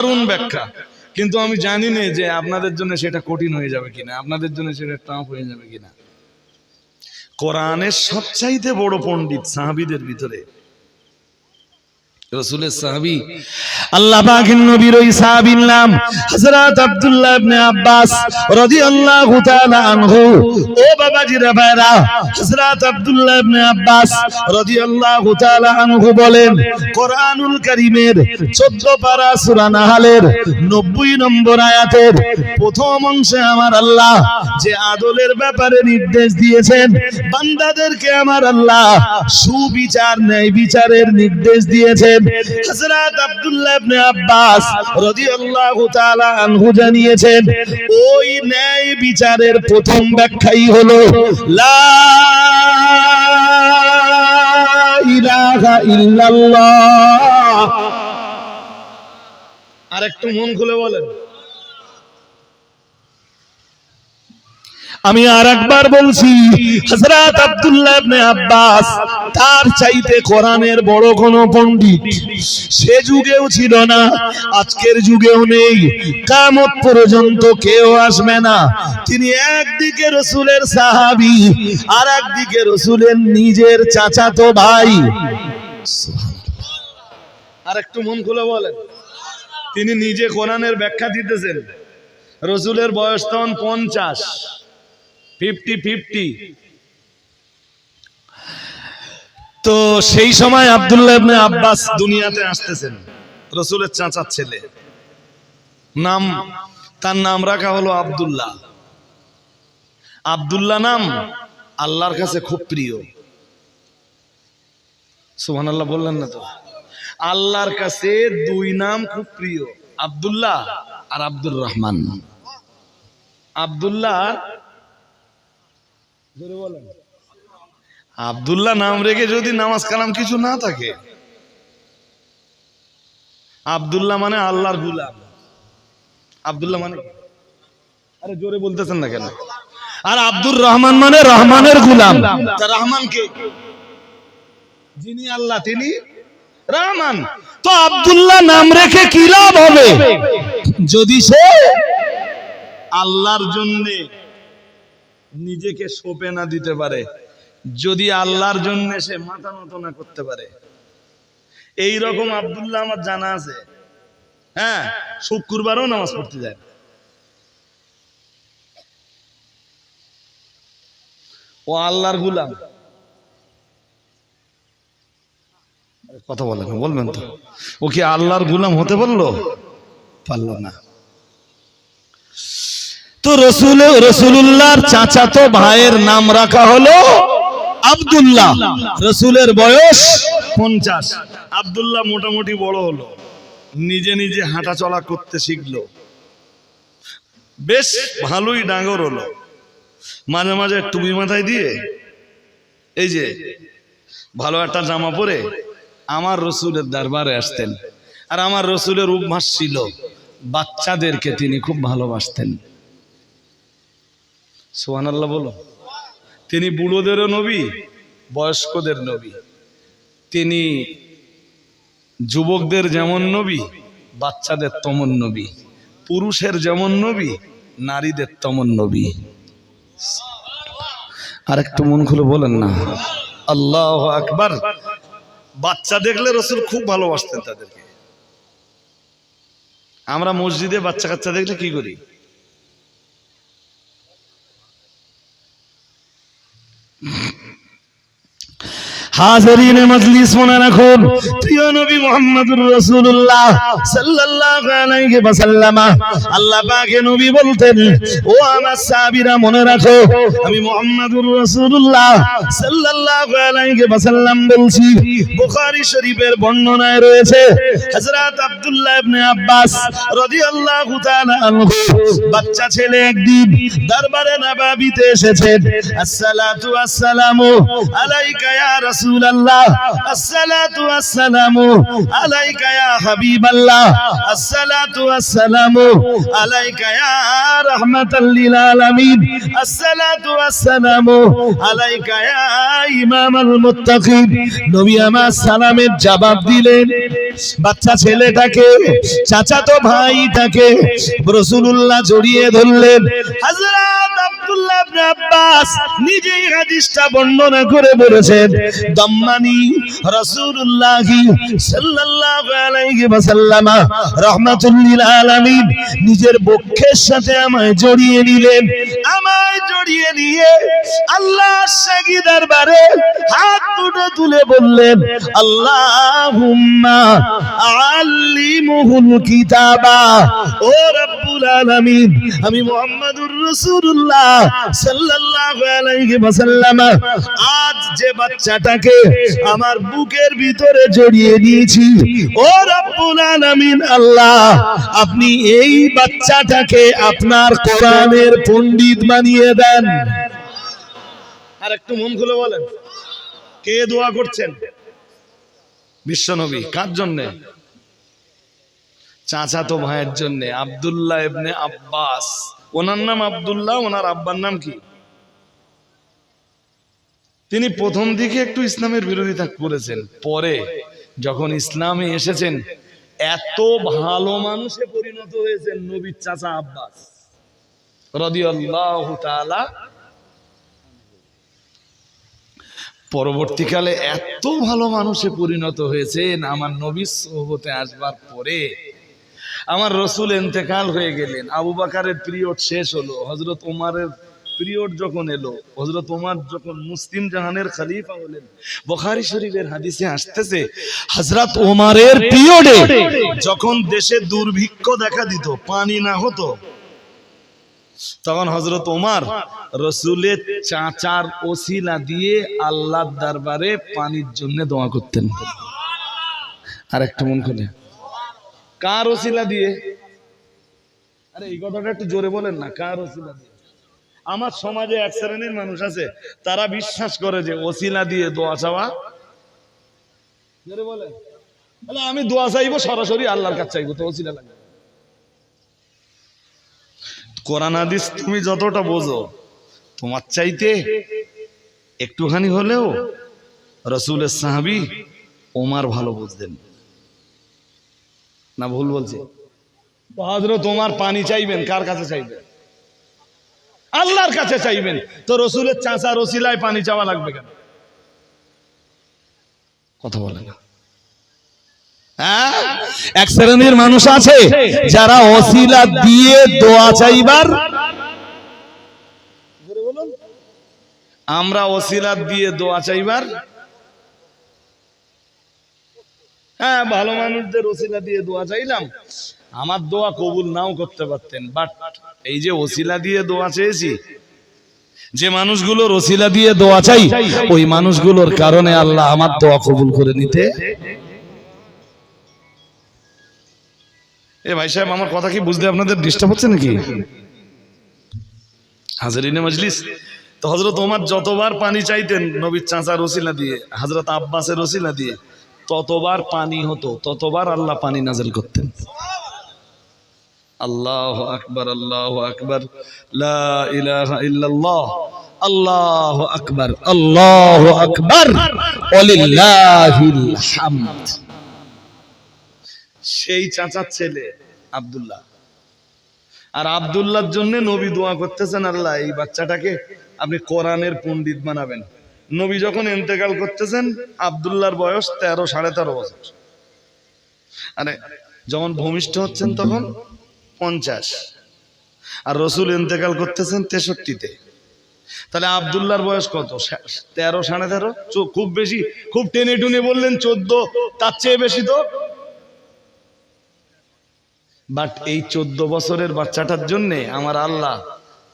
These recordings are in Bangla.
দারুণ ব্যাখ্যা, কিন্তু আমি জানি না যে আপনাদের জন্য সেটা কঠিন হয়ে যাবে কিনা, আপনাদের জন্য সেটা টাফ হয়ে যাবে কিনা। কোরআনের সবচাইতে বড় পণ্ডিত সাহাবীদের ভিতরে রাসূলের সাহাবী, আল্লাহ পাকের নবীর ওই সাহাবীর নাম হযরত আব্দুল্লাহ ইবনে আব্বাস রাদিয়াল্লাহু তাআলা আনহু। ও বাবাজিরা ভাইরা, হযরত আব্দুল্লাহ ইবনে আব্বাস রাদিয়াল্লাহু তাআলা আনহু বলেন, কোরআনুল কারীমের 14 পারা সূরা নাহলের 90 নম্বর আয়াতের প্রথম অংশে আমার আল্লাহ যে আদলের ব্যাপারে নির্দেশ দিয়েছেন, বান্দাদেরকে আমার আল্লাহ সুবিচার ন্যায় বিচারের নির্দেশ দিয়েছেন। হযরত আব্দুল্লাহ ইবনে আব্বাস রাদিয়াল্লাহু তাআলা আনহু জানিয়েছেন, ওই ন্যায় বিচারের প্রথম ব্যাখ্যাই হলো লা ইলাহা ইল্লাল্লাহ। আর একটু মন খুলে বলেন, আমি আরেকবার বলছি, হযরত আব্দুল্লাহ ইবনে আব্বাস তার চাইতে কোরআনের বড় কোন পণ্ডিত সে যুগেও ছিল না, আজকের যুগেও নেই, কিয়ামত পর্যন্ত কেউ আসবে না। তিনি একদিকে রাসূলের সাহাবী, আর একদিকে রাসূলের নিজের চাচাতো ভাই। সুবহানাল্লাহ। আর একটু মন খুলে বলেন, তিনি নিজে কোরআনের ব্যাখ্যা দিতেছেন, রাসূলের বয়স তখন 50 তো সেই সময় আব্দুল্লাহ ইবনে আব্বাস দুনিয়াতে আসতেছেন, রাসূলের চাচার ছেলে, তার নাম রাখা হলো আব্দুল্লাহ। আব্দুল্লাহ নাম আল্লাহর কাছে খুব প্রিয়। সুবহানাল্লাহ বললেন না তো? আল্লাহর কাছে দুই নাম খুব প্রিয়, আব্দুল্লাহ আর আব্দুর রহমান। আব্দুল্লাহ নাম রেখে যদি নামাজ কালাম কিছু না থাকে, আব্দুল্লাহ মানে আল্লাহর গোলাম। আব্দুল্লাহ মানে, আরে জোরে বলতেছেন না কেন? আর আব্দুর রহমান মানে রহমানের গোলাম। রহমান কে? যিনি আল্লাহ তিনি রহমান। তো আব্দুল্লাহ নাম রেখে কি লাভ হবে যদি সে আল্লাহর জন্য নিজেকে সঁপে না দিতে পারে, যদি আল্লাহর জন্য সে মাথা নত না করতে পারে। এই রকম আব্দুল্লাহ আমার জানা আছে, হ্যাঁ, শুক্রবারও নামাজ পড়তে যায়। ও আল্লাহর গোলাম। কথা বলবেন তো, ও কি আল্লাহর গোলাম হতে পারলো? পারলো না। তো রাসূলুল্লাহর চাচাতো ভাইয়ের নাম রাখা হলো আব্দুল্লাহ। রাসূলের বয়স 50। আব্দুল্লাহ মোটামুটি বড় হলো, নিজে নিজে হাঁটা চলা করতে শিখলো, বেশ ভালোই ডাঙর হলো। মাঝে মাঝে টুপি মাথায় দিয়ে এই যে ভালো একটা জামা পরে আমার রাসূলের দরবারে আসতেন। আর আমার রাসূলের অভ্যাস ছিল বাচ্চাদেরকে তিনি খুব ভালোবাসতেন। সুবহানাল্লাহ বলো। তিনি বুড়োদেরও নবী, বয়স্কদের নবী। তিনি যুবকদের যেমন নবী, বাচ্চাদের তেমন নবী। পুরুষের যেমন নবী, নারীদের তেমন নবী। আর একটু মন খুলে বলেন না আল্লাহু আকবার। বাচ্চা দেখলে রাসূল খুব ভালোবাসতেন তাদেরকে। আমরা মসজিদে বাচ্চা কাচ্চা দেখলে কি করি? হাজিরিনে মজলিস মনে রাখুন, প্রিয় নবী মুহাম্মদুর রাসূলুল্লাহ সাল্লাল্লাহু আলাইহি ওয়াসাল্লাম আল্লাহ পাকের নবী বলতেন, ও আমার সাহাবীরা মনে রাখো, আমি মুহাম্মদুর রাসূলুল্লাহ সাল্লাল্লাহু আলাইহি ওয়াসাল্লাম বলছি। বুখারী শরীফের বর্ণনায় রয়েছে, হযরত আব্দুল্লাহ ইবনে আব্বাস রাদিয়াল্লাহু তাআলা আনহু বাচ্চা ছেলে একদিন দরবারে নববীতে এসেছেন। আসসালাতু ওয়াসসালামু আলাইকা ইয়া রাসূল রাসূলুল্লাহ, আসসালাতু ওয়াসসালামু আলাইকা ইয়া হাবিবাল্লাহ, আসসালাতু ওয়াসসালামু আলাইকা ইয়া রাহমাতাল লিল আলামিন, আসসালাতু ওয়াসসালামু আলাইকা ইয়া ইমামাল মুত্তাকিন। নবী আমার সালামের জবাব দিলেন। বাচ্চা ছেলেটাকে, চাচাতো ভাইটাকে রাসূলুল্লাহ জড়িয়ে ধরলেন। হযরত আব্দুল্লাহ ইবনে আব্বাস নিজেই হাদিসটা বর্ণনা করে বলেছেন, দাম্মানি রাসূলুল্লাহ সাল্লাল্লাহু আলাইহি ওয়াসাল্লাম রাহমাতুল লিল আলামিন, নিজের বক্ষের সাথে আমায় জড়িয়ে নিলেন। আমায় জড়িয়ে নিয়ে আল্লাহর শাগি দরবারে হাত দুটো তুলে বললেন, আল্লাহুম্মা আল্লিমুহুল কিতাবা। ও রব্বুল আলামিন, আমি মুহাম্মাদুর রাসূলুল্লাহ সাল্লাল্লাহু আলাইহি ওয়াসাল্লাম আজ যে বাচ্চাটাকে আমার বুকের ভিতরে জড়িয়ে নিয়েছি, ও রব্বুল আলামিন আল্লাহ, আপনি এই বাচ্চাটাকে আপনার কোরআনের পণ্ডিত বানিয়ে দেন। আর একটু মন খুলে বলেন, কে দোয়া করছেন? বিশ্বনবী। কার জন্য? চাচাতো ভাইয়ের জন্য, আব্দুল্লাহ ইবনে আব্বাস। ওনার নাম আব্দুল্লাহ, ওনার আব্বার নাম কি? তিনি প্রথম দিকে একটু ইসলামের বিরোধিতা করেছেন, পরে যখন ইসলামে এসেছেন এত ভালো মানুষে পরিণত হয়েছেন নবীর চাচা আব্বাস রাদিয়াল্লাহু তাআলা। পরবর্তীকালে এত ভালো মানুষে পরিণত হয়েছেন, আমার নবীর সোহবতে আসবার পরে আমার রসুল ইন্তেকাল হয়ে গেলেন, আবু বকরের পিরিয়ড শেষ হলো, হযরত ওমরের পিরিয়ড যখন এলো, হযরত ওমর যখন মুসলিম জাহানের খলিফা হলেন, বুখারী শরীফের হাদিসে আসতেছে, হযরত ওমরের পিরিয়ডে যখন দেশে দুর্ভিক্ষ দেখা দিত, পানি না হতো, তখন হযরত ওমর রাসূলের চাচার ওসিলা দিয়ে আল্লাহর দরবারে পানির জন্য দোয়া করতেন। আর একটা মন খুলে, কার ওসিলা দিয়ে? আরে এই কথাটা একটু জোরে বলেন না, কার ওসিলা দিয়ে? আমার সমাজে এক শ্রেণীর মানুষ আছে, তারা বিশ্বাস করে যে ওসিলা দিয়ে দোয়া চাওয়া। জোরে বলেন। তাহলে আমি দোয়া চাইবো সরাসরি আল্লাহর কাছে চাইবো, তো ওসিলা লাগে? কোরআন হাদিস তুমি যতটা বোঝো, তোমার চাইতে একটুখানি হলেও রাসূলের সাহাবী ওমর ভালো বুঝতেন না? ভুল বলছে? হযরত ওমর পানি চাইবেন কার কাছে চাইবেন? আল্লাহর কাছে চাইবেন, তো রাসূলের চাচার ওসিলায় পানি চাওয়া লাগবে কেন? কথা বলে না। এক শ্রেণীর মানুষ আছে যারা ওসিলা দিয়ে দোয়া চাইবার, আমরা ওসিলা দিয়ে দোয়া চাইবার, হ্যাঁ ভালো মানুষদের ওসিলা দিয়ে দোয়া চাইলাম, আমার দোয়া কবুল নাও করতে পারতেন, বাট এই যে ওসিলা দিয়ে দোয়া চেয়েছি, যে মানুষগুলোর ওসিলা দিয়ে দোয়া চাই, ওই মানুষগুলোর কারণে আল্লাহ আমার দোয়া কবুল করে নিতে। এ ভাই সাহেব, আমার কথা কি বুঝতে আপনাদের ডিস্টার্ব হচ্ছে নাকি? হাজরিনে মজলিস, তো হযরত ওমর যতবার পানি চাইতেন নবীর চাচার ওসিলা দিয়ে, হযরত আব্বাসের ওসিলা দিয়ে, ততবার পানি হতো, ততবার আল্লাহ পানি নাযিল করতেন। আল্লাহু আকবার, আল্লাহু আকবার, লা ইলাহা ইল্লাল্লাহ, আল্লাহু আকবার, আল্লাহু আকবার, ওয়ালিল্লাহিল হামদ। সেই চাচার ছেলে আব্দুল্লাহ, আর আব্দুল্লাহর জন্য নবী দোয়া করতেছেন, আল্লাহ এই বাচ্চাটাকে আপনি কোরআনের পণ্ডিত বানাবেন। নবী যখন ইন্তেকাল করতেছেন, আব্দুল্লাহর বয়স 13 সাড়ে 13 বছর, আরে যখন ভূমিষ্ঠ হচ্ছেন তখন 50, আর রাসূল ইন্তেকাল করতেছেন 63-তে। তাহলে আব্দুল্লাহর বয়স কত? 13 সাড়ে 13, খুব বেশি, খুব টেনে টুনে বললেন 14, তার চেয়ে বেশি তো। বাট এই 14 বছরের বাচ্চাটার জন্য আমার আল্লাহ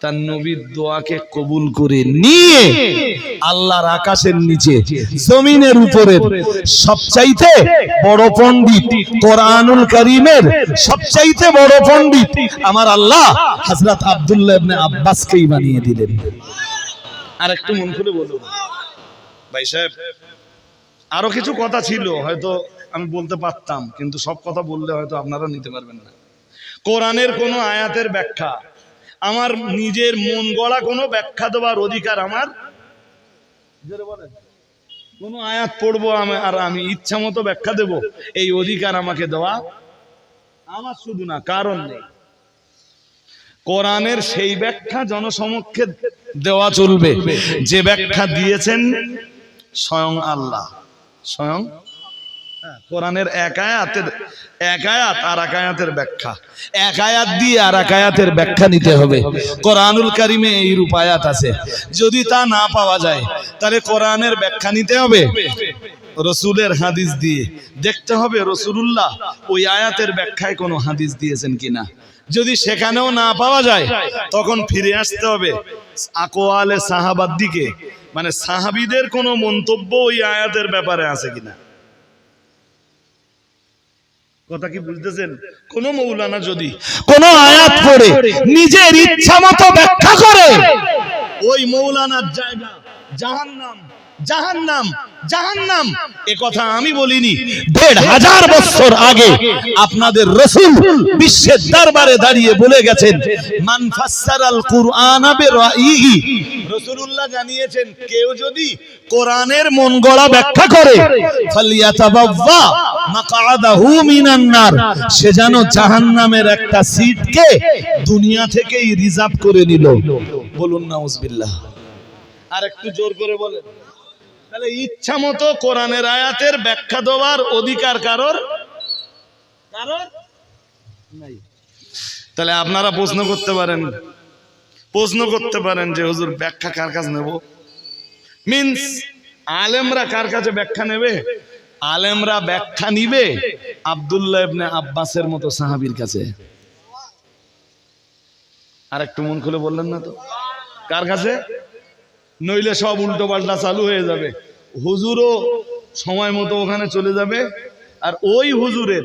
তার নবীর দোয়াকে কবুল করে নিয়ে আল্লাহর আকাশের নিচে জমিনের উপরে সবচাইতে বড় পণ্ডিত, কোরআনুল কারীমের সবচাইতে বড় পণ্ডিত আমার আল্লাহ হযরত আব্দুল্লাহ ইবনে আব্বাসকেই বানিয়ে দিলেন। আর একটু মন খুলে বলুন ভাই সাহেব, আরো কিছু কথা ছিল হয়তো আমি বলতে পারতাম, কিন্তু সব কথা বললে হয়তো আপনারা নিতে পারবেন না। কোরআনের কোনো আয়াতের ব্যাখ্যা, আমার নিজের মন গড়া কোনো ব্যাখ্যা দেওয়ার অধিকার আমার, কোন আয়াত পড়বো আর আমি ইচ্ছা মতো ব্যাখ্যা দেব, এই অধিকার আমাকে দেওয়া আমার শুধু না, কারণ নেই। কোরআনের সেই ব্যাখ্যা জনসমক্ষে দেওয়া চলবে যে ব্যাখ্যা দিয়েছেন স্বয়ং আল্লাহ। স্বয়ং কোরআনের এক আয়াত আর এক আয়াতের ব্যাখ্যা, এক আয়াত দিয়ে আর এক আয়াতের ব্যাখ্যা নিতে হবে। কোরআনুল কারিমে এই রূপ আয়াত আছে, যদি তা না পাওয়া যায় তাহলে কোরআনের ব্যাখ্যা নিতে হবে রসুলের হাদিস দিয়ে, দেখতে হবে রসুলুল্লাহ ওই আয়াতের ব্যাখ্যায় কোনো হাদিস দিয়েছেন কিনা। যদি সেখানেও না পাওয়া যায় তখন ফিরে আসতে হবে আকওয়ালে সাহাবার দিকে, মানে সাহাবীদের কোনো মন্তব্য ওই আয়াতের ব্যাপারে আছে কিনা। কথা কি বুঝতেছেন? কোন মৌলানা যদি কোন আয়াত পড়ে নিজের ইচ্ছা মতো ব্যাখ্যা করে, ওই মৌলানার জায়গা জাহান্নাম, জাহান্নাম, জাহান্নাম। এ কথা আমি বলিনি, ১৫০০ বছর আগে আপনাদের রাসূল বিশ্বের দরবারে দাঁড়িয়ে বলে গেছেন, মান ফাসসারাল কুরআনা বিরাইহি। রাসূলুল্লাহ জানিয়েছেন, কেউ যদি কোরআনের মন গড়া ব্যাখ্যা করে, ফালিয়াতাবাওয়া মাকআদাহু মিনান নার, সে যেন জাহান্নামের একটা সিটকে দুনিয়া থেকেই রিজার্ভ করে নিল। বলুন নাউজুবিল্লাহ। আর একটু জোর করে বলেন। তাহলে ইচ্ছা মতো কোরআনের আয়াতের ব্যাখ্যা দেওয়ার অধিকার কারোর নাই। তাহলে আপনারা প্রশ্ন করতে পারেন যে হুজুর ব্যাখ্যা কার কাছে নেব? মিন্স আলেমরা কার কাছে ব্যাখ্যা নেবে? আলেমরা ব্যাখ্যা নিবে আব্দুল্লাহ ইবনে আব্বাসের মতো সাহাবীর কাছে। আর একটু মন খুলে বললেন না তো, কার কাছে? নইলে সব উল্টো পাল্টা চালু হয়ে যাবে, হুজুরও সময় মতো ওখানে চলে যাবে, আর ওই হুজুরের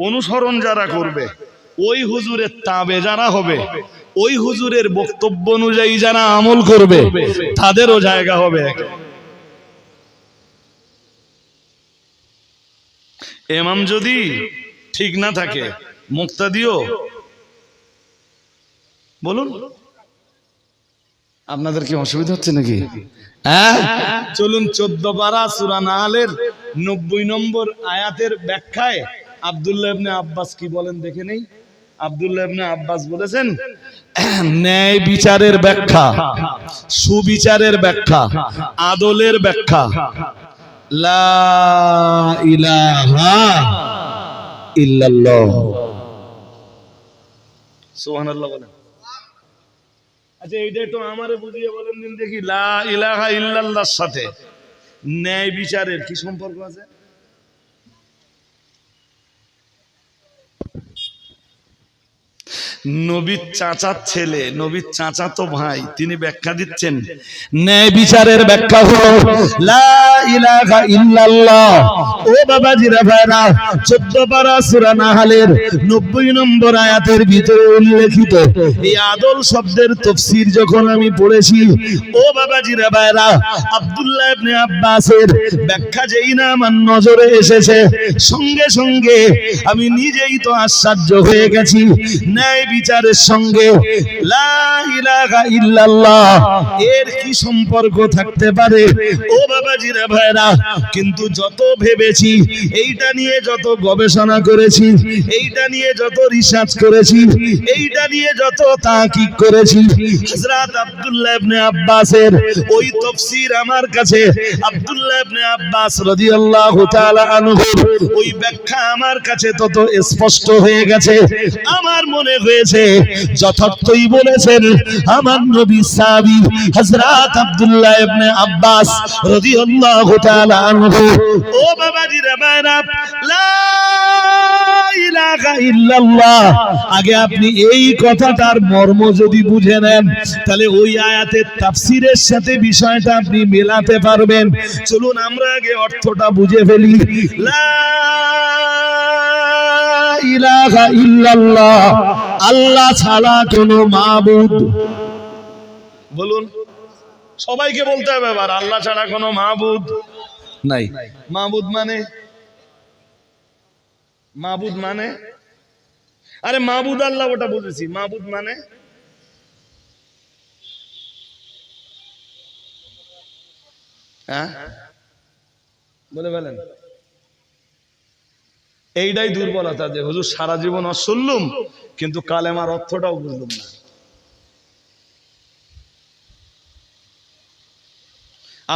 অনুসরণ যারা করবে, ওই হুজুরের তাবে যারা হবে, ওই হুজুরের বক্তব্য অনুযায়ী যারা আমল করবে, তাদেরও জায়গা হবে। ইমাম যদি ঠিক না থাকে, মুক্তাদিও, বলুন আপনাদের কি অসুবিধা হচ্ছে নাকি? হ্যাঁ, চলুন 14 পারা সূরা নাহলের 90 নম্বর আয়াতের ব্যাখ্যায় আব্দুল্লাহ ইবনে আব্বাস কি বলেন দেখে নেই। আব্দুল্লাহ ইবনে আব্বাস বলেছেন, ন্যায় বিচারের ব্যাখ্যা, সুবিচারের ব্যাখ্যা, আদলের ব্যাখ্যা, লা ইলাহা ইল্লাল্লাহ। সুবহানাল্লাহ বলেন। আচ্ছা, এইটা একটু আমারে বুঝিয়ে বলেন দিন দেখি, লা ইলাহা ইল্লাল্লাহর সাথে ন্যায় বিচারের কি সম্পর্ক আছে? নবীর চাচার ছেলে, নবীর চাচাতো ভাই, তিনি ব্যাখ্যা দিচ্ছেন, ন্যায় বিচারের ব্যাখ্যা হলো লা ইলাহা ইল্লাল্লাহ। ও বাবাজিরা ভাইরা, 14 পারা সূরা নাহলের 90 নম্বর আয়াতের ভিতরে উল্লেখিত এই আদল শব্দের তাফসীর যখন আমি পড়েছি, ও বাবাজিরা ভাইরা, আব্দুল্লাহ ইবনে আব্বাসের ব্যাখ্যা যেই না আমার নজরে এসেছে, সঙ্গে সঙ্গে আমি নিজেই তো আশ্চর্য হয়ে গেছি। ন্যায় বিচারের সঙ্গে লা ইলাহা ইল্লাল্লাহ এর কি সম্পর্ক থাকতে পারে? ও বাবাজিরা ভাইরা, কিন্তু যত ভেবেছি, এইটা নিয়ে যত গবেষণা করেছি, এইটা নিয়ে যত রিসার্চ করেছি, এইটা নিয়ে যত তাহকিক করেছি, হযরত আব্দুল্লাহ ইবনে আব্বাসের ওই তাফসীর আমার কাছে, আব্দুল্লাহ ইবনে আব্বাস রাদিয়াল্লাহু তাআলা আনহু ওই ব্যাখ্যা আমার কাছে তত স্পষ্ট হয়ে গেছে। আমার মনে হয়েছে যথার্থই বলেছেন আমার নবী সাহাবী হযরত আব্দুল্লাহ ইবনে আব্বাস রাদিয়াল্লাহু তাআলা আনহু। ও বাবাজিরা ভাইরা, লা ইলাহা ইল্লাল্লাহ, আগে আপনি এই কথাটার মর্ম যদি বুঝে নেন, তাহলে ওই আয়াতের তাফসীরের সাথে বিষয়টা আপনি মেলাতে পারবেন। চলুন আমরা আগে অর্থটা বুঝে ফেলি। লা ইলাহা ইল্লাল্লাহ, আল্লাহ ছাড়া কোনো মাবুদ, বলুন সবাইকে বলতে হবে এবার, আল্লাহ ছাড়া কোনো মাবুদ নাই। মাবুদ মানে, মাবুদ মানে, আরে মাবুদ আল্লাহ ওটা বুঝেছি, মাবুদ মানে হ্যাঁ বলে বলেন। এইটাই দুর্বলতা যে হুজুর সারা জীবন শুনলুম কিন্তু কালেমার অর্থটাও বুঝলুম না।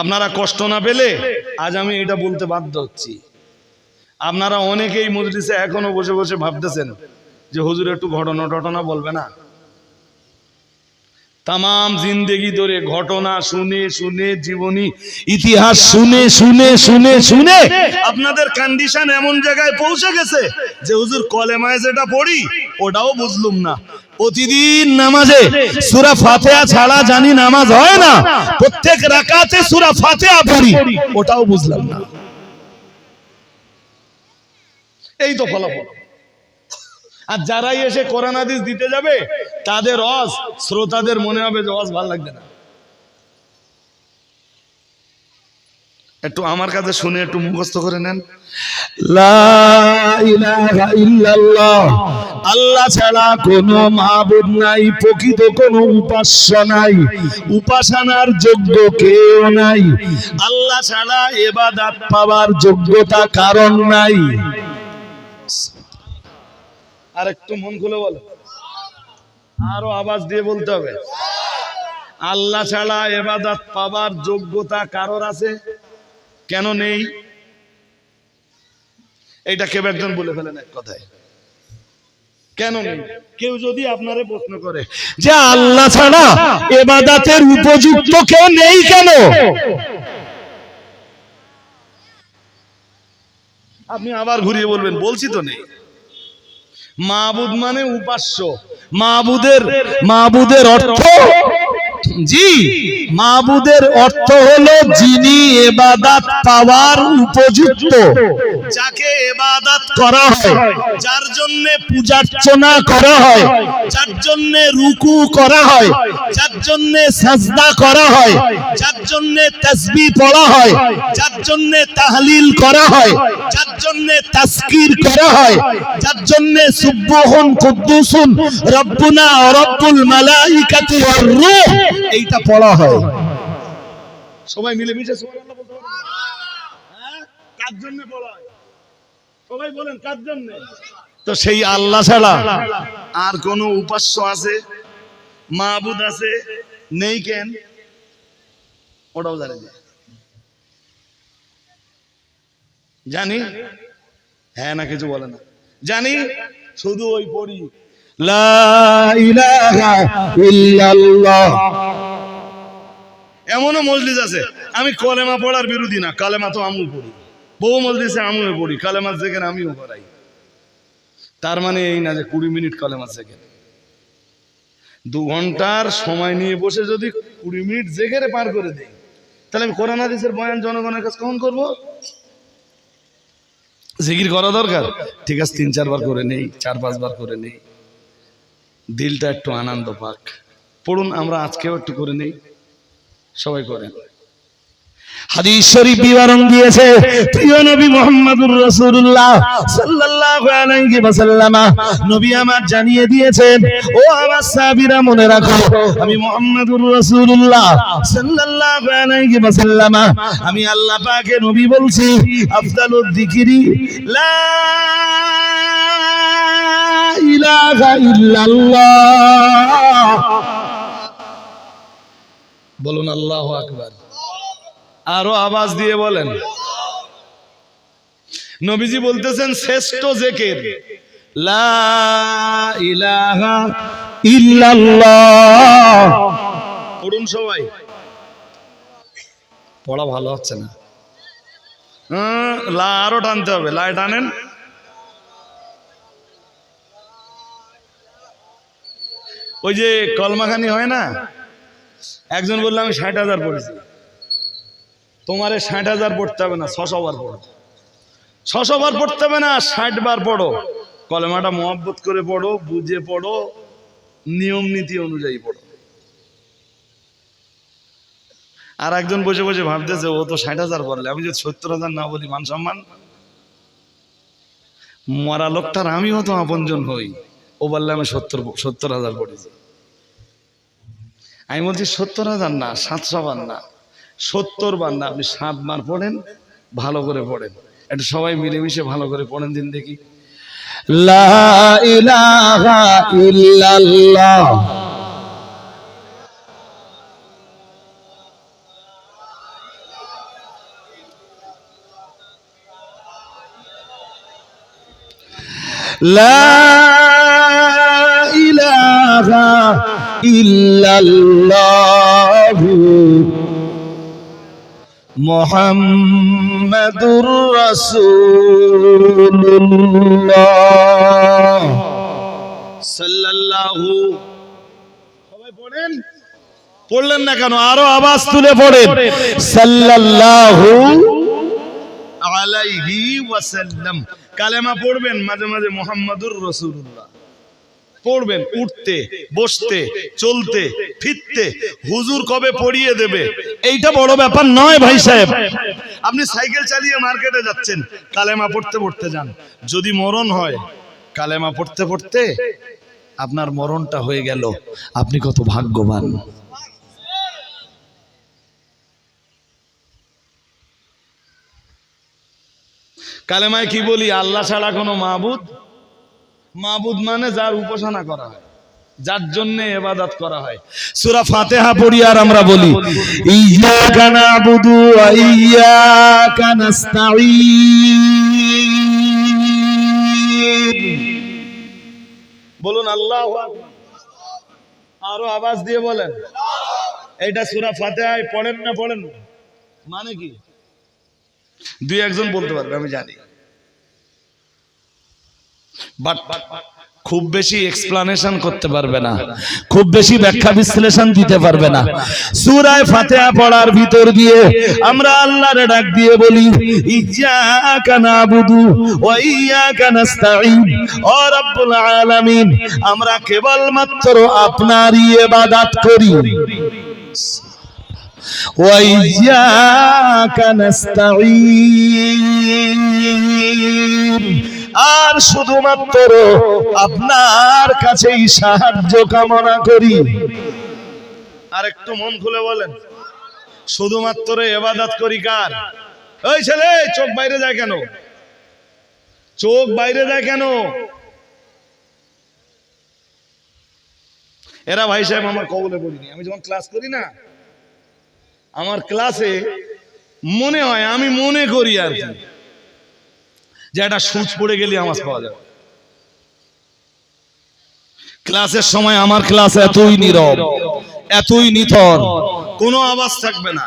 আপনারা কষ্ট না পেলে আজ আমি এটা বলতে বাধ্য হচ্ছি। আপনারা অনেকেই মজলিসে এখনো বসে বসে ভাবতেছেন যে হুজুর একটু ঘটনা বলবে না। তামাম জিন্দেগি ধরে ঘটনা শুনে শুনে, জীবনী ইতিহাস শুনে শুনে শুনে শুনে আপনাদের কন্ডিশন এমন জায়গায় পৌঁছে গেছে যে হুজুর কলেমায় যেটা পড়ি ওটাও বুঝলুম না। প্রতিদিন নামাজে সূরা ফাতিহা ছাড়া জানি নামাজ হয় না, প্রত্যেক রাকাতে সূরা ফাতিহা পড়ি ওটাও বুঝলাম না। এই তো ফলাফল। আর যারাই এসে কোরআন হাদিস দিতে যাবে তাদের ওয়াজ শ্রোতাদের মনে হবে যে ওয়াজ ভালো লাগবে না। একটু আমার কাছে শুনে একটু মুখস্থ করে নেন, লা ইলাহা ইল্লাল্লাহ, আল্লাহ ছাড়া কোনো মাবুদ নাই, প্রকৃত কোনো উপাস্য নাই, উপাসনার যোগ্য কেউ নাই, আল্লাহ ছাড়া ইবাদত পাওয়ার যোগ্যতা কারণ নাই। আর একটু মন খুলে বলো, আরো আওয়াজ দিয়ে বলতে হবে, আল্লাহ ছাড়া ইবাদত পাওয়ার যোগ্যতা কারোর আছে? কেন নেই? এটা কেউ একজন বলে ফেলেন এক কথায়, কেন নেই? কেউ যদি আপনারে প্রশ্ন করে যে আল্লাহ ছাড়া ইবাদতের উপযুক্ত কেউ নেই কেন, আপনি আবার ঘুরিয়ে বলবেন বলছি তো নেই। মাবুদ মানে উপাস্য, মাবুদের অর্থ, জি মাবুদের অর্থ হলো যিনি ইবাদত পাওয়ার উপযুক্ত, যাকে ইবাদত করা হয়, যার জন্য পূজার্চনা করা হয়, যার জন্য রুকু করা হয়, যার জন্য সাজদা করা হয়, যার জন্য তাসবিহ পড়া হয়, যার জন্য তাহলিল করা হয়, যার জন্য তাজকির করা হয়, যার জন্য সুবহান কুদ্দুসুন রব্বুনা ওয়া রব্বুল মালাইকাতি ওয়ার রূহ এইটা পড়া হয়। সবাই মিলে মিশে সুবহানাল্লাহ বলতে পারেন? হ্যাঁ, কার জন্য পড়া হয়? সবাই বলেন কার জন্য? তো সেই আল্লাহ ছাড়া আর কোন উপাস্য আছে, মাবুদ আছে নেই কেন? ওটাও জানেন না? জানি, হ্যাঁ না কিছু বলে না, জানি শুধু ওই পড়ি লা ইলাহা ইল্লাল্লাহ। এমনও মজলিস আছে, আমি কলেমা পড়ার বিরোধী না, কালেমা তো আমিও পড়ি, বহু মজলিসে আমিও পড়ি, কালেমা যেখানে আমিও পড়াই। তার মানে এই না যে 20 মিনিট কালেমা যেখানে, 2 ঘন্টার সময় নিয়ে বসে যদি 20 মিনিট যেখানে পার করে দেই তাহলে আমি কোরআন হাদিসের বয়ান জনগণের কাছে কখন করবো? জিকির করা দরকার, ঠিক আছে 3-4 বার করে নেই, 4-5 বার করে নেই, দিলটা একটু আনন্দ পাক। পড়ুন, আমরা আজকেও একটু করে নেই, সবাই করেন। হাদিস শরীফ বিবরণ দিয়েছে প্রিয় নবী মুহাম্মদুর রাসূলুল্লাহ সাল্লাল্লাহু আলাইহি ওয়াসাল্লাম, নবী আমার জানিয়ে দিয়েছেন, ও আমার সাহাবীরা মনে রাখো, আমি মুহাম্মদুর রাসূলুল্লাহ সাল্লাল্লাহু আলাইহি ওয়াসাল্লাম আমি আল্লাহ পাকের নবী বলছি, আফদালুদ যিকরি লা ইলাহা ইল্লাল্লাহ। বলুন আল্লাহু আকবার, আরো আওয়াজ দিয়ে বলেন। নবীজি বলতেছেন শ্রেষ্ঠ জিকির লা ইলাহা ইল্লাল্লাহ। পড়ুন সবাই, পড়া ভালো হচ্ছে না, লা আরো টানতে হবে, লা টানেন। ওই যে কলমাখানি হয় না, একজন বললো আমি 60,000 পড়েছি, তোমারে 60,000 পড়তে হবে না, 600 বার পড়ো, 600 বার পড়তে হবে না, 60 বার পড়ো, কলেমাটা মহব্বত করে পড়ো, বুঝে পড়ো, নিয়ম নীতি অনুযায়ী পড়ো। আর একজন বসে বসে ভাবতেছে ও তো 60,000 বললে, আমি যদি 70,000 না বলি মান সম্মান। মরা লোকটার আমিও তো আপনজন হই, ও বললে আমি 70,000 পড়েছি। আমি বলছি 70,000 না, 700 বার না, 70 বার না, আপনি 7 বার পড়েন, ভালো করে পড়েন। একটু সবাই মিলেমিশে ভালো করে পড়েন দিন দেখি। লা ইলাহা ইল্লাল্লাহ লা ইলাহা ইল্লাল্লাহু মুহাম্মাদুর রাসূলুল্লাহ সাল্লাল্লাহু। সবাই পড়েন, পড়লেন না কেন? আরো আওয়াজ তুলে পড়েন, সাল্লাল্লাহু আলাইহি ওয়াসাল্লাম। কালেমা পড়বেন, মাঝে মাঝে মুহাম্মাদুর রাসূলুল্লাহ পড়বেন, উঠতে বসতে চলতে ফিরতে। হুজুর কবে পড়িয়ে দেবে এইটা বড় ব্যাপার নয় ভাই সাহেব। আপনি সাইকেল চালিয়ে মার্কেটে যাচ্ছেন, কালেমা পড়তে পড়তে যান। যদি মরণ হয়, কালেমা পড়তে পড়তে আপনার মরণটা হয়ে গেল, আপনি কত ভাগ্যবান। কালেমায় কি বলি? আল্লাহ ছাড়া কোনো মাবুদ, মাবুদ মানে যার উপাসনা করা হয়, যার জন্য ইবাদত করা হয়। সূরা ফাতিহা পড়ি আর আমরা বলি ইয়্যাকা না'বুদু ওয়া ইয়্যাকা নাস্তাঈন। বলুন আল্লাহু আকবার, আরো আওয়াজ দিয়ে বলেন। এইটা সূরা ফাতিহায় পড়েন না পড়েন না? মানে কি? দুই একজন বলতে পারবে, আমি জানি, বাট খুব বেশি এক্সপ্লানেশন করতে পারবে না, খুব বেশি ব্যাখ্যা বিশ্লেষণ দিতে পারবে না। সূরা ফাতিহা পড়ার ভিতর দিয়ে আমরা আল্লাহর ডাক দিয়ে বলি ইয়্যাকা না'বুদু ওয়া ইয়্যাকা নাস্তাঈন। ও রব্বুল আলামিন, আমরা কেবলমাত্র আপনারই ইবাদত করি। ওয়া ইয়্যাকা নাস্তাঈন, আর শুধুমাত্র আপনার কাছেই সাহায্য কামনা করি। আর একটু মন খুলে বলেন, শুধুমাত্র ইবাদত করি কার? ওই ছেলে, চোখ বাইরে যায় কেন? চোখ বাইরে যায় কেন? এরা ভাই সাহেব আমার কবলে পড়িনি। আমি যখন ক্লাস করি না, আমার ক্লাসে মনে হয়, আমি মনে করি আর কি, যে একটা সুচ পড়ে গেলে আওয়াজ পাওয়া যাবে। ক্লাসের সময় আমার ক্লাস এতই নীরব, এতই নিথর, কোনো আওয়াজ থাকবে না।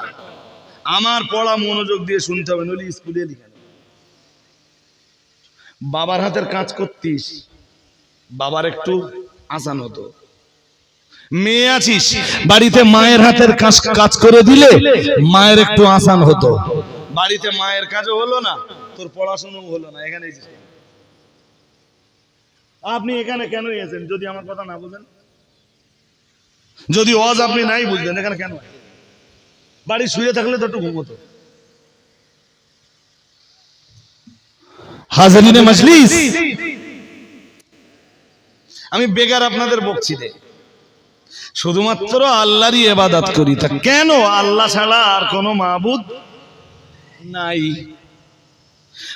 আমার পড়া মনোযোগ দিয়ে শুনতে হবে, নইলে স্কুলে লিখে। বাবার হাতের কাজ করতিস, বাবার একটু আসান হতো। মেয়ে আছিস, বাড়িতে মায়ের হাতের কাজ করে দিলে মায়ের একটু আসান হতো। বাড়িতে মায়ের কাজও হলো না, তোর পড়াশোনাও হলো না। এখানে আপনি এখানে কেন এসেছেন যদি আমার কথা না বুঝেন? যদি ওয়াজ আপনি নাই বুঝলেন, এখানে কেন? বাড়ি শুয়ে থাকলে তো একটু ঘুমোতো। হাজিরিনে মজলিস, আমি বেকার আপনাদের বকছি রে। শুধুমাত্র আল্লাহরই ইবাদত করি। তা কেন? আল্লাহ ছাড়া আর কোনো মাবুদ নাই।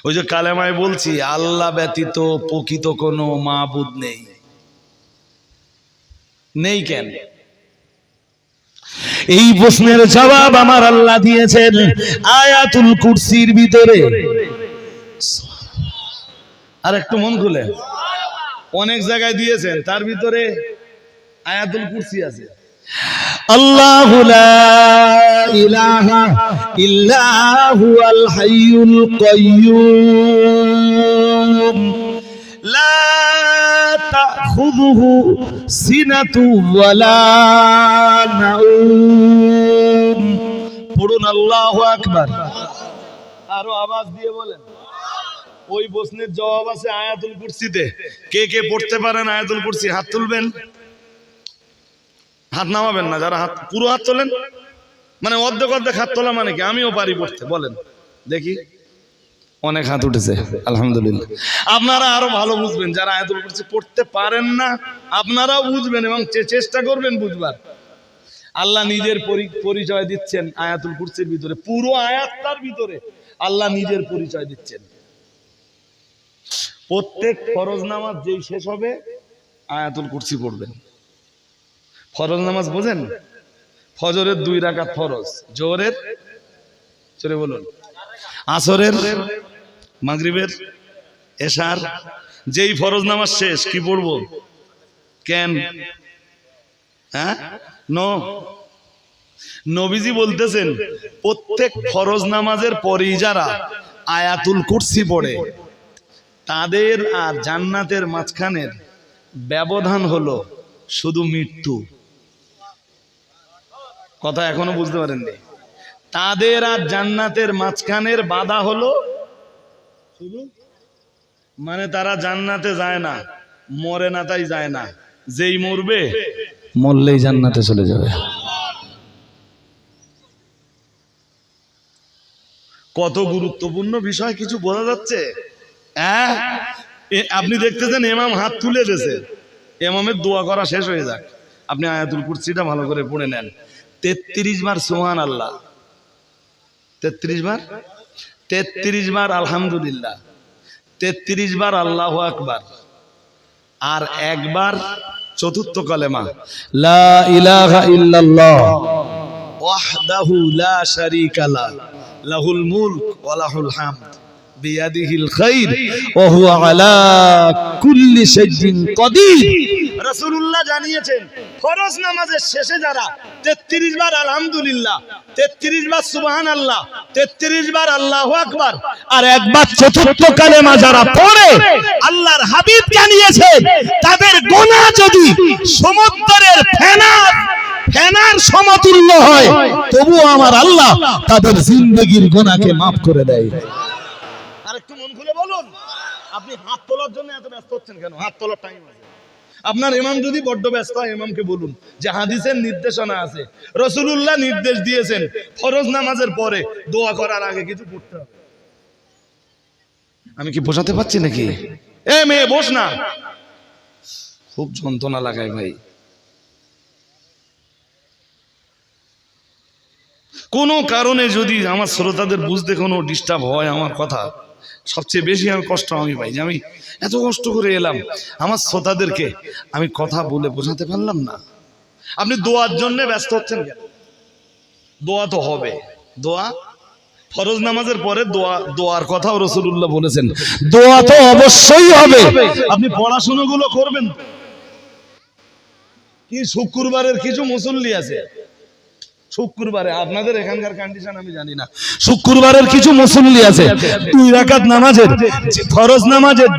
ওই যে কালেমায় বলছি, আল্লাহ ব্যতীত প্রকৃত কোনো মাবুদ নেই। নেই কেন? এই প্রশ্নের জবাব আমার আল্লাহ দিয়েছেন আয়াতুল কুরসির ভিতরে। আর একটু মন খুলে, অনেক জায়গায় দিয়েছেন, তার ভিতরে আয়াতুল কুরসি আছে। আল্লাহু লা ইলাহা ইল্লা হুয়াল হাইয়ুল কাইয়্যুম লা তাখুযুহু সিনাতু ওয়ালা নাউম। পড়ুন আল্লাহু আকবার। আরো আওয়াজ দিয়ে বলেন। ওই প্রশ্নের জবাব আছে আয়াতুল কুরসিতে। কে কে পড়তে পারেন আয়াতুল কুরসি? হাত তুলবেন, হাত নামাবেন না। যারা হাত পুরো হাত তোলেন, মানে অর্ধেক অর্ধেক হাত তোলা মানে কি? আমিও পারি পড়তে, বলেন দেখি। অনেক হাত উঠেছে আলহামদুলিল্লাহ। আপনারা আরো ভালো বুঝবেন, যারা আয়াতুল কুরসি পড়তে পারেন না আপনারাও বুঝবেন এবং চেষ্টা করবেন বুঝবার। আল্লাহ নিজের পরিচয় দিচ্ছেন আয়াতুল কুরসির ভিতরে, পুরো আয়াতটার ভিতরে আল্লাহ নিজের পরিচয় দিচ্ছেন। প্রত্যেক ফরজ নামাজ যেই শেষ হবে আয়াতুল কুরসি পড়বেন। ফরজ নামাজ বোঝেন? ফজরের 2 রাকাত ফরজ, জোহরের চলে বলুন, আসরের, মাগরিবের, এশার, যেই ফরজ নামাজ শেষ কি পড়বো? কেন? হ্যাঁ, নবীজি বলতেছেন প্রত্যেক ফরজ নামাজের পরেই যারা আয়াতুল কুরসি পড়ে তাদের আর জান্নাতের মাঝখানের ব্যবধান হলো শুধু মৃত্যু। কথা এখনো বুঝতে পারেননি? তাদের আর জান্নাতের মাঝখানের বাধা হলো শুধু, মানে তারা জান্নাতে যায় না, মরে না তাই যায় না, যেই মরবে মরলেই জান্নাতে চলে যাবে। কত গুরুত্বপূর্ণ বিষয়, কিছু বোঝা যাচ্ছে? হ্যাঁ, আপনি দেখতেছেন ইমাম হাত তুলে দিয়েছে, ইমামের দোয়া করা শেষ হয়ে যাক, আপনি আয়াতুল কুরসিটা ভালো করে পড়ে নেন। 33 বার সুবহানাল্লাহ, 33 বার, 33 বার আলহামদুলিল্লাহ, 33 বার আল্লাহু আকবার, আর একবার চতুর্থ কালেমা লা ইলাহা ইল্লাল্লাহ ওয়াহদাহু লা শারীকা লা লাহুল মুলক ওয়া লাহুল হামদ বিয়াদিহিল খায়র ওয়া হুয়া আলা কুল্লি শাইইন কাদির। রাসূলুল্লাহ জানিয়েছেন ফরজ নামাজের শেষে যারা 33 বার আলহামদুলিল্লাহ, 33 বার সুবহানাল্লাহ, 33 বার আল্লাহু আকবার আর একবার চতুর্থ কালেমা যারা পড়ে, আল্লাহর হাবিব জানিয়েছেন তাদের গুনাহ যদি সমুদ্রের ফেনার সমতুল্য হয় তবুও আমার আল্লাহ তাদের জিন্দেগীর গুনাহকে maaf করে দেয়। আরেকটু মন খুলে বলুন, আপনি হাত তোলার জন্য এত ব্যস্ত হচ্ছেন কেন? হাত তোলার টাইম আছে। আপনার ইমাম যদি বড্ড ব্যস্ত হয় ইমামকে বলুন যে হাদিসের নির্দেশনা আছে, রাসূলুল্লাহ নির্দেশ দিয়েছেন ফরজ নামাজের পরে দোয়া করার আগে কিছু পড়তে হবে। আমি কি বোঝাতে পারছি নাকি? এ মেয়ে বস না, খুব যন্ত্রণা লাগায় ভাই। কোনো কারণে যদি আমার শ্রোতাদের বুঝতে কোনো ডিস্টার্ব হয় আমার কথা, সবচেয়ে বেশি আমি কষ্ট আমি পাই যে আমি এত কষ্ট করে এলাম, আমার শ্রোতাদেরকে আমি কথা বলে বোঝাতে পারলাম না। আপনি দোয়ার জন্য ব্যস্ত হচ্ছেন কেন? দোয়া তো হবে, দোয়া ফরজ নামাজের পরে দোয়ার কথাও রাসূলুল্লাহ বলেছেন, দোয়া তো অবশ্যই হবে। আপনি পড়াশোনাগুলো করবেন কি? শুক্রবারের কিছু মুসল্লি আছে, শুক্রবারে আপনাদের এখানকার কন্ডিশন আমি জানি না, শুক্রবারের কিছু মুসল্লি আছে 2 রাকাত নামাজের ফরজ নামাজের